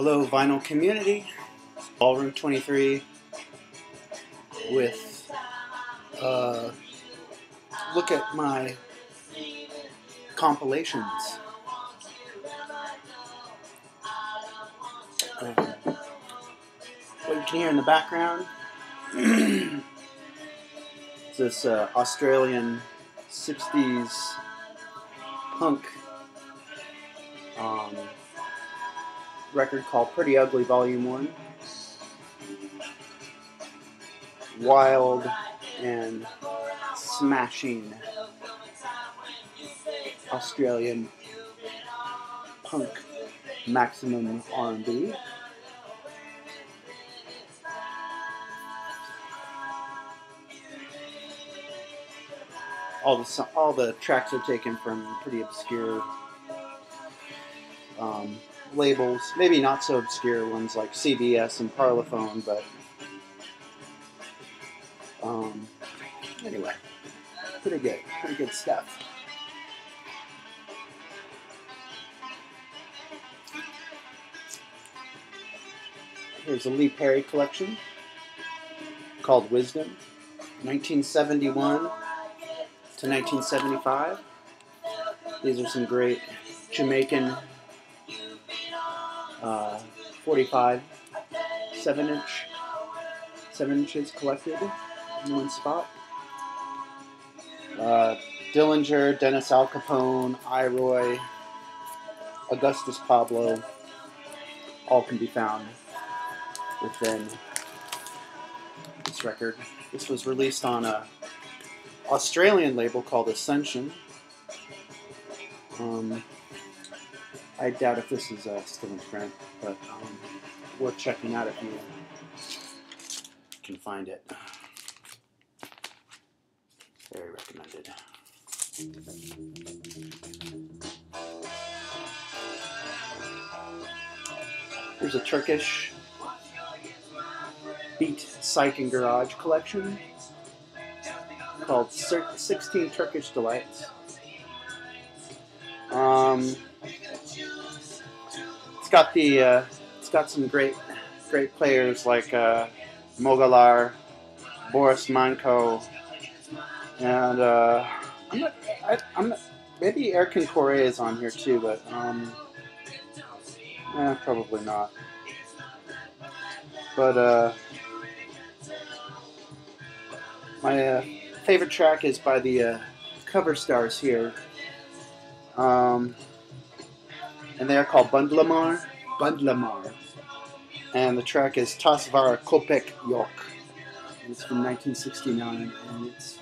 Hello vinyl community, Ballroom 23 with look at my compilations. What you can hear in the background is this Australian 60s punk record called Pretty Ugly Volume 1. Wild and smashing Australian punk maximum R&B. All the tracks are taken from pretty obscure labels, maybe not so obscure ones like CBS and Parlophone, but anyway, pretty good stuff. Here's a Lee Perry collection called Wisdom, 1971 to 1975. These are some great Jamaican 45 7 inches collected in one spot. Dillinger, Dennis Al Capone, Iroy, Augustus Pablo, all can be found within this record. This was released on a Australian label called Ascension. I doubt if this is still in print, but worth checking out if you can find it. Very recommended. Here's a Turkish beat, psych, and garage collection called 16 Turkish Delights. It's got some great players like Mogalar, Boris Manko, and I'm not, maybe Erkin Koray is on here too, but probably not. But my favorite track is by the cover stars here. And they are called Bundlamar, and the track is Tasvar Kopek Yok. It's from 1969, and it's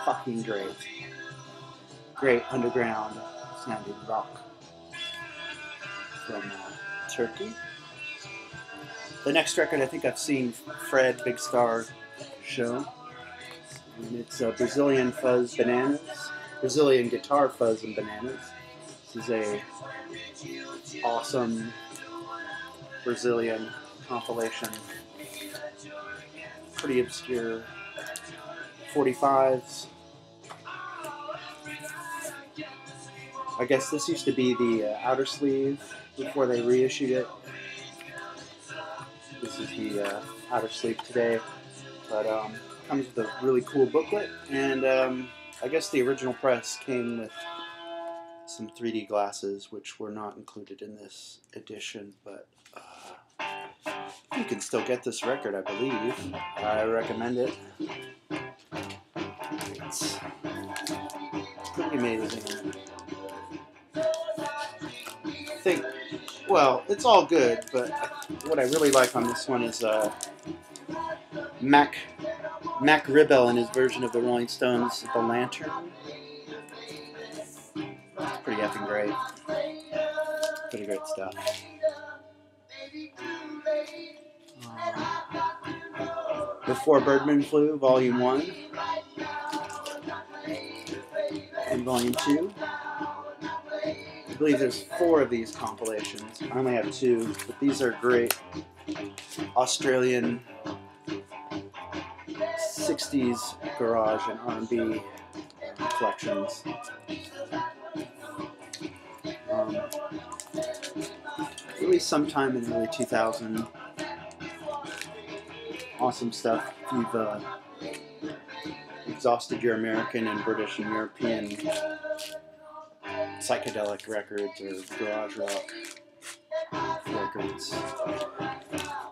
fucking great. Great underground sounding rock from Turkey. The next record I think I've seen Fred Big Star show, and it's Brazilian Fuzz Bananas, Brazilian Guitar Fuzz and Bananas. This is a awesome Brazilian compilation. Pretty obscure 45s. I guess this used to be the outer sleeve before they reissued it. This is the outer sleeve today, but comes with a really cool booklet, and I guess the original press came with some 3D glasses, which were not included in this edition, but you can still get this record, I believe. I recommend it. It's pretty amazing. Well, it's all good, but what I really like on this one is Mac Ribell and his version of the Rolling Stones' The Lantern. It's pretty effing great. Pretty great stuff. Before Birdman Flew, Volume 1 and Volume 2. I believe there's 4 of these compilations. I only have 2, but these are great Australian 60s garage and R&B collections. released sometime in early 2000. Awesome stuff. If you've exhausted your American and British and European psychedelic records or garage rock records,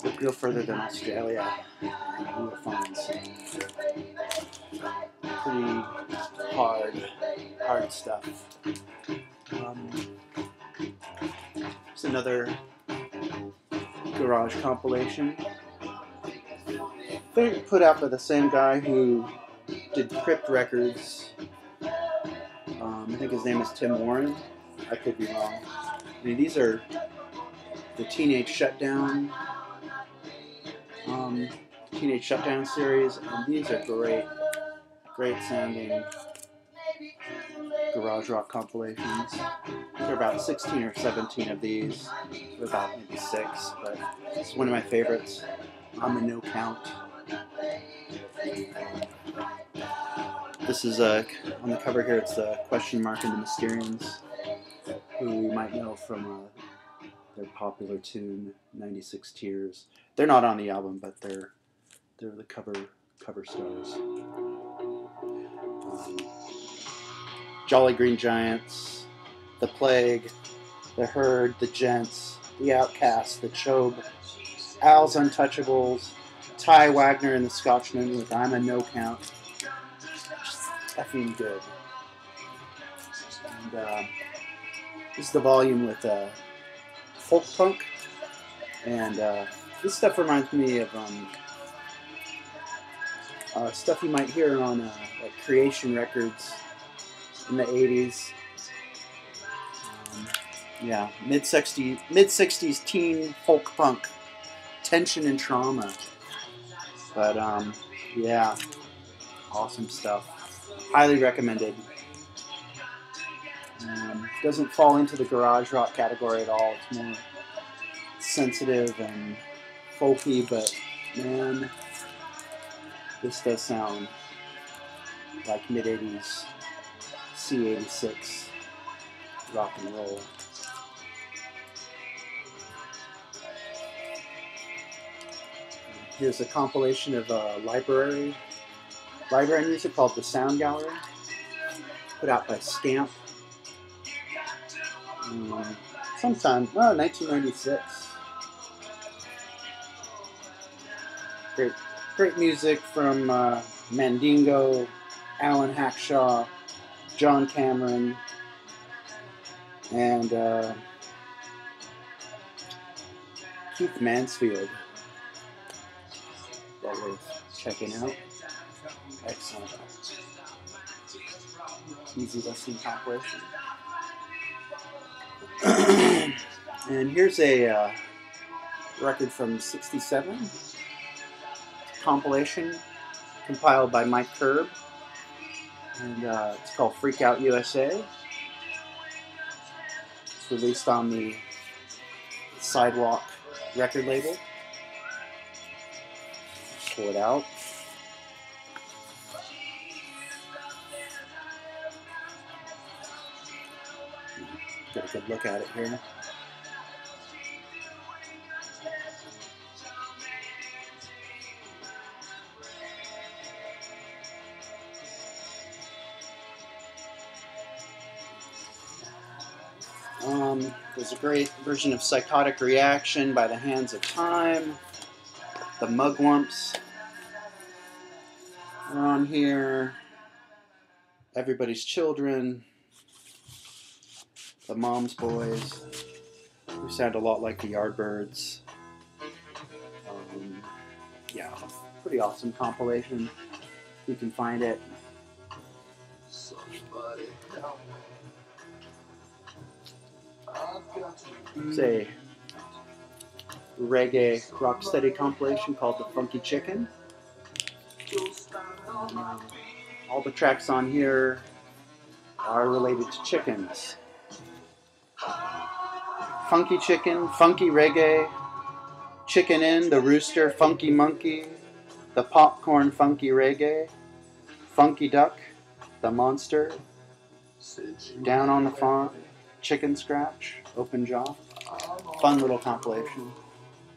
look no further than Australia, and you will find some pretty hard stuff. It's another garage compilation. Put out by the same guy who did Crypt Records. I think his name is Tim Warren. I could be wrong. I mean, these are the Teenage Shutdown series, and these are great sounding garage rock compilations. There are about 16 or 17 of these. There are about maybe 6, but it's one of my favorites. I'm a no count. This is on the cover here. It's the Question Mark and the Mysterians, who you might know from their popular tune 96 Tears. They're not on the album, but they're the cover stars. Jolly Green Giants, The Plague, The Herd, The Gents, The Outcasts, The Chobe, Al's Untouchables, Ty Wagner and the Scotchman with I'm a No Count. Just effing good. And this is the volume with folk punk, and this stuff reminds me of stuff you might hear on like Creation Records in the 80s. Yeah, mid-60s teen folk punk, tension and trauma. But yeah, awesome stuff. Highly recommended. Doesn't fall into the garage rock category at all. It's more sensitive and folky, but man, this does sound like mid-80s C86 rock and roll. Here's a compilation of library music called The Sound Gallery, put out by Scamp. Sometime, 1996. Great music from Mandingo, Alan Hackshaw, John Cameron, and Keith Mansfield. Well worth checking out. Excellent. Easy listening compilation. And here's a record from '67, compilation compiled by Mike Curb, and it's called Freakout USA. It's released on the Sidewalk record label. Pull it out. Get a good look at it here. There's a great version of Psychotic Reaction by the Hands of Time. The Mugwumps are on here. Everybody's Children. The Mom's Boys, who sound a lot like the Yardbirds. Yeah, pretty awesome compilation. You can find it. It's a reggae rocksteady compilation called The Funky Chicken. All the tracks on here are related to chickens. Funky Chicken, Funky Reggae, Chicken Inn, The Rooster, Funky Monkey, The Popcorn Funky Reggae, Funky Duck, The Monster, Down on the Farm, Chicken Scratch, Open Jaw. Fun little compilation.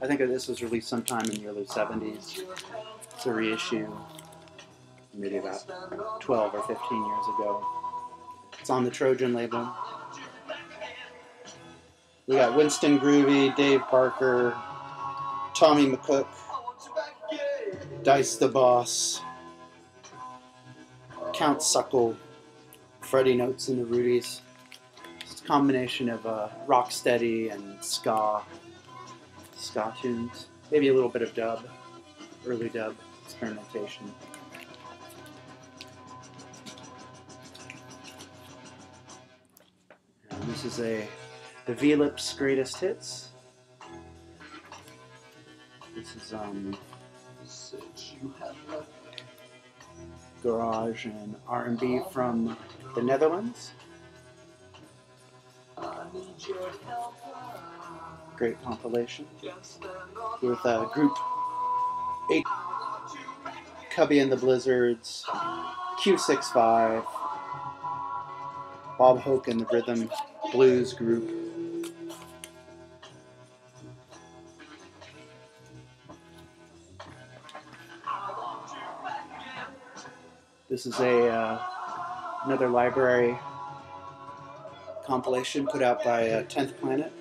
I think this was released sometime in the early 70s. It's a reissue, maybe about 12 or 15 years ago. It's on the Trojan label. We got Winston Groovy, Dave Barker, Tommy McCook, Dice the Boss, Count Suckle, Freddie Notes and the Rudies. It's a combination of rocksteady and ska tunes. Maybe a little bit of dub, early dub experimentation. And this is the V-Lips Greatest Hits. This is garage and R&B from the Netherlands. Great compilation with Group 8, Cubby and the Blizzards, Q65, Bob Hoke and the Rhythm Blues Group. This is another library compilation put out by 10th Planet.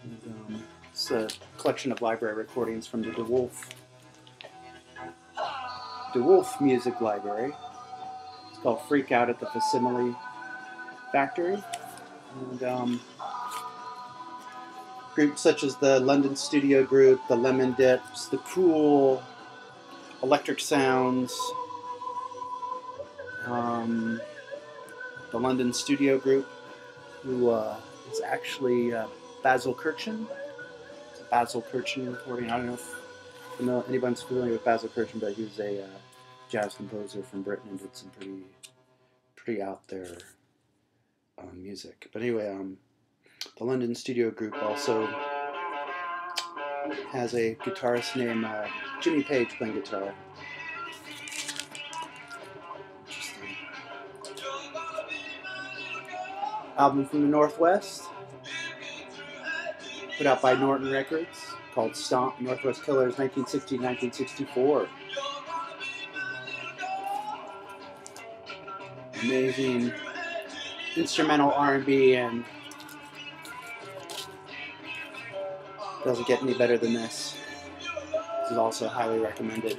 And, it's a collection of library recordings from the WOlfe Music Library. It's called Freakout at the FACSIMILE Factory. And groups such as the London Studio Group, the Lemon Dips, the Cool, Electric Sounds, the London Studio Group, who is actually Basil Kirchen. It's a Basil Kirchen recording. I don't know if anyone's familiar with Basil Kirchen, but he was a jazz composer from Britain and did some pretty out there music. But anyway, the London Studio Group also has a guitarist named Jimmy Page playing guitar. Interesting. Album from the Northwest, put out by Norton Records, called Stomp, Northwest Killers, 1960-1964. Amazing instrumental R&B, and doesn't get any better than this. This is also highly recommended.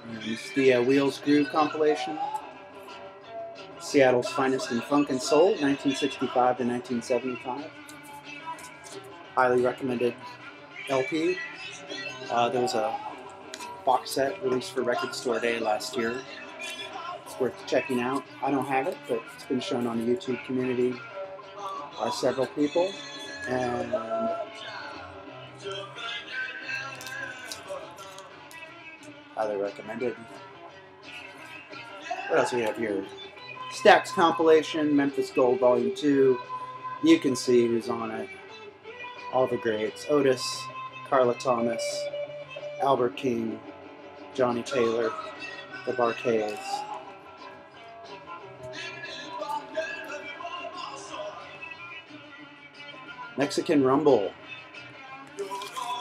And this is the Wheels Groove compilation. Seattle's Finest in Funk and Soul, 1965 to 1975. Highly recommended LP. There was a box set released for Record Store Day last year. It's worth checking out. I don't have it, but it's been shown on the YouTube community by several people. And highly recommended. What else do we have here? Stax compilation, Memphis Gold Volume 2. You can see who's on it. All the greats. Otis, Carla Thomas, Albert King, Johnny Taylor, the Barkays. Mexican Rumble,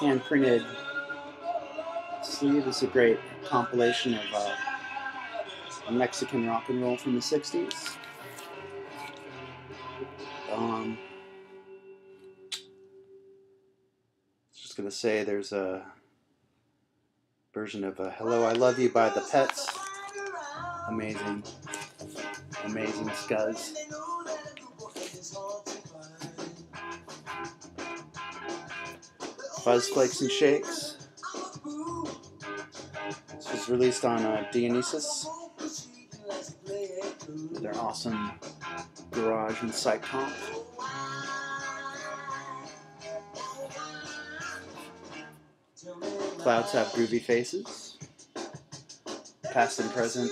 hand printed sleeve. This is a great compilation of Mexican rock and roll from the 60s. Just gonna say there's a version of Hello I Love You by the Pets. Amazing, amazing scuzz. Fuzz, Flaykes, and Shakes. This was released on Dionysus, with their awesome garage and Psych-out. Clouds Have Groovy Faces. Past and present.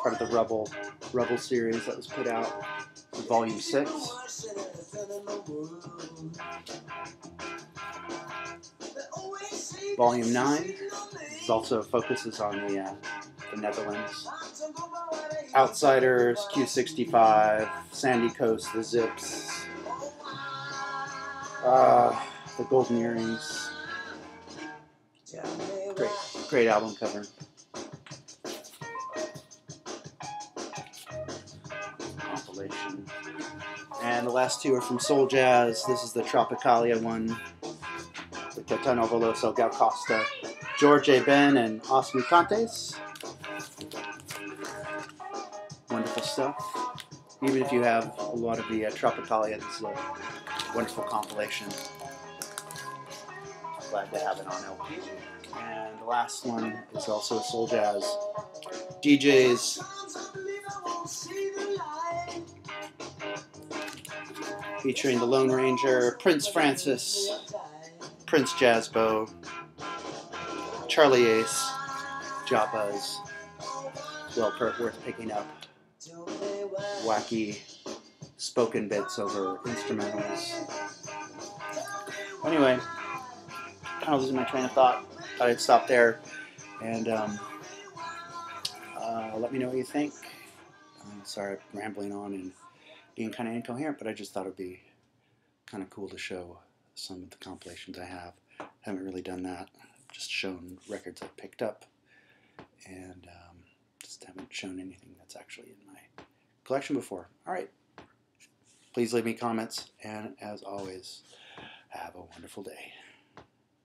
Part of the Rubble series that was put out. Volume 6. Volume 9. This also focuses on the Netherlands. Outsiders, Q65, Sandy Coast, the Zips, the Golden Earrings. Yeah, great album cover. Compilation. And the last two are from Soul Jazz. This is the Tropicalia one. The Caetano Veloso, Gal Costa, George A. Ben, and Osmi Cantes. Wonderful stuff. Even if you have a lot of the Tropicalia, this is a wonderful compilation. Glad to have it on LP. And the last one is also a Soul Jazz. DJs. Featuring the Lone Ranger, Prince Francis, Prince Jazzbo, Charlie Ace, Jabaz. Well worth picking up. Wacky spoken bits over instrumentals. Anyway, kind of losing my train of thought. Thought I'd stop there and let me know what you think. Sorry, I'm rambling on and being kind of incoherent, but I just thought it'd be kind of cool to show some of the compilations I have. Haven't really done that. Just shown records I've picked up, and just haven't shown anything that's actually in my collection before. All right. Please leave me comments, and as always, have a wonderful day.